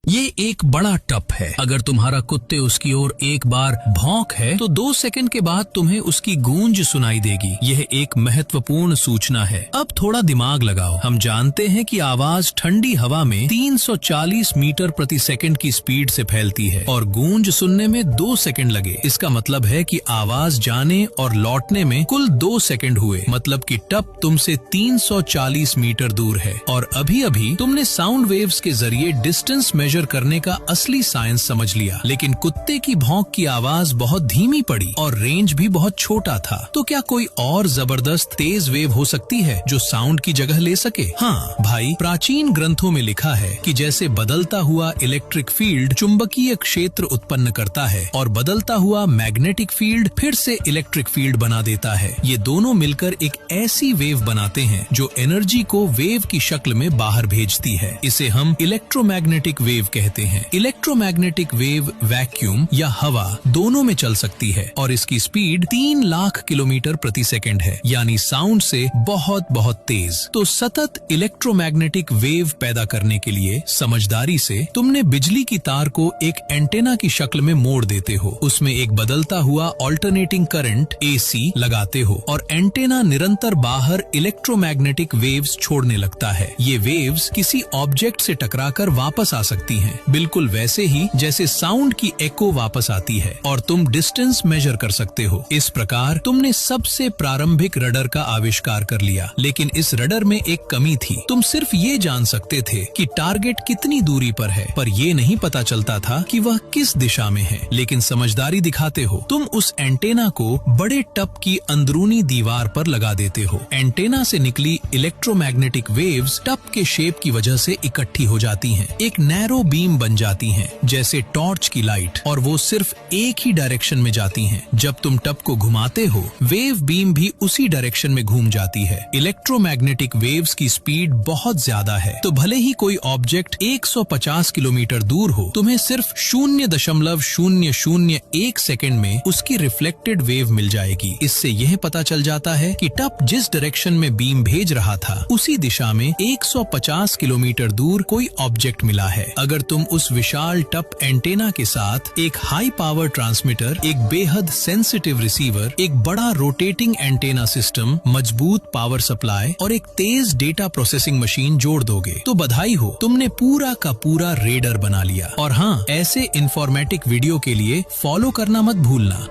ये एक बड़ा टप है। अगर तुम्हारा कुत्ते उसकी ओर एक बार भौंक है तो 2 सेकंड के बाद तुम्हें उसकी गूंज सुनाई देगी। यह एक महत्वपूर्ण सूचना है। अब थोड़ा दिमाग लगाओ। हम जानते हैं कि आवाज ठंडी हवा में 340 मीटर प्रति सेकंड की स्पीड से फैलती है और गूंज सुनने में 2 सेकंड लगे। इसका मतलब है कि आवाज जाने और लौटने में कुल 2 सेकंड हुए। मतलब कि टप तुमसे 340 मीटर दूर है और अभी अभी तुमने साउंड वेव्स के जरिए डिस्टेंस मेजर करने का असली साइंस समझ लिया। लेकिन कुत्ते की भौंक की आवाज बहुत धीमी पड़ी और रेंज भी बहुत छोटा था। तो क्या कोई और जबरदस्त तेज वेव हो सकती है जो साउंड की जगह ले सके? हाँ भाई, प्राचीन ग्रंथों में लिखा है कि जैसे बदलता हुआ इलेक्ट्रिक फील्ड चुंबकीय क्षेत्र उत्पन्न करता है और बदलता हुआ मैग्नेटिक फील्ड फिर से इलेक्ट्रिक फील्ड बना देता है, ये दोनों मिलकर एक ऐसी वेव बनाते हैं जो एनर्जी को वेव की शक्ल में बाहर भेजती है। इसे हम इलेक्ट्रोमैग्नेटिक वेव कहते हैं। इलेक्ट्रोमैग्नेटिक वेव वैक्यूम या हवा दोनों में चल सकती है और इसकी स्पीड 3 लाख किलोमीटर प्रति सेकंड है, यानी साउंड से बहुत बहुत तेज। तो सतत इलेक्ट्रोमैग्नेटिक वेव पैदा करने के लिए समझदारी से तुमने बिजली की तार को एक एंटेना की शक्ल में मोड़ देते हो। उसमें एक बदलता हुआ ऑल्टरनेटिंग करंट AC लगाते हो और एंटेना निरंतर बाहर इलेक्ट्रोमैग्नेटिक वेव्स छोड़ने लगता है। ये वेव्स किसी ऑब्जेक्ट से टकराकर वापस आ सकती हैं, बिल्कुल वैसे ही जैसे साउंड की एको वापस आती है और तुम डिस्टेंस मेजर कर सकते हो। इस प्रकार तुमने सबसे प्रारंभिक रडर का आविष्कार कर लिया। लेकिन इस रडर में एक कमी थी। तुम सिर्फ ये जान सकते थे कि टारगेट कितनी दूरी पर है, पर ये नहीं पता चलता था कि वह किस दिशा में है। लेकिन समझदारी दिखाते हो, तुम उस एंटेना को बड़े टप की अंदरूनी दीवार पर लगा देते हो। एंटेना से निकली इलेक्ट्रोमैग्नेटिक वेव्स टप के शेप की वजह से इकट्ठी हो जाती हैं, एक नैरो बीम बन जाती हैं, जैसे टॉर्च की लाइट, और वो सिर्फ एक ही डायरेक्शन में जाती हैं। जब तुम टप को घुमाते हो, वेव बीम भी उसी डायरेक्शन में घूम जाती है। इलेक्ट्रोमैग्नेटिक वेव्स की स्पीड बहुत ज्यादा है, तो भले ही कोई ऑब्जेक्ट 150 किलोमीटर दूर हो, तुम्हें सिर्फ 0.001 सेकंड में उसकी रिफ्लेक्टेड वेव मिल जाएगी। इससे यह पता चल जाता है कि टप जिस डायरेक्शन में बीम भेज रहा था, उसी दिशा में 150 किलोमीटर दूर कोई ऑब्जेक्ट मिला है। अगर तुम उस विशाल टप एंटेना के साथ एक हाई पावर ट्रांसमीटर, एक बेहद सेंसिटिव रिसीवर, एक बड़ा रोटेटिंग एंटेना सिस्टम, मजबूत पावर सप्लाई और एक तेज डेटा प्रोसेसिंग मशीन जोड़ दोगे, तो बधाई हो, तुमने पूरा का पूरा रेडर बना लिया। और हाँ, ऐसे इंफॉर्मेटिक वीडियो के लिए फॉलो करना मत भूलना।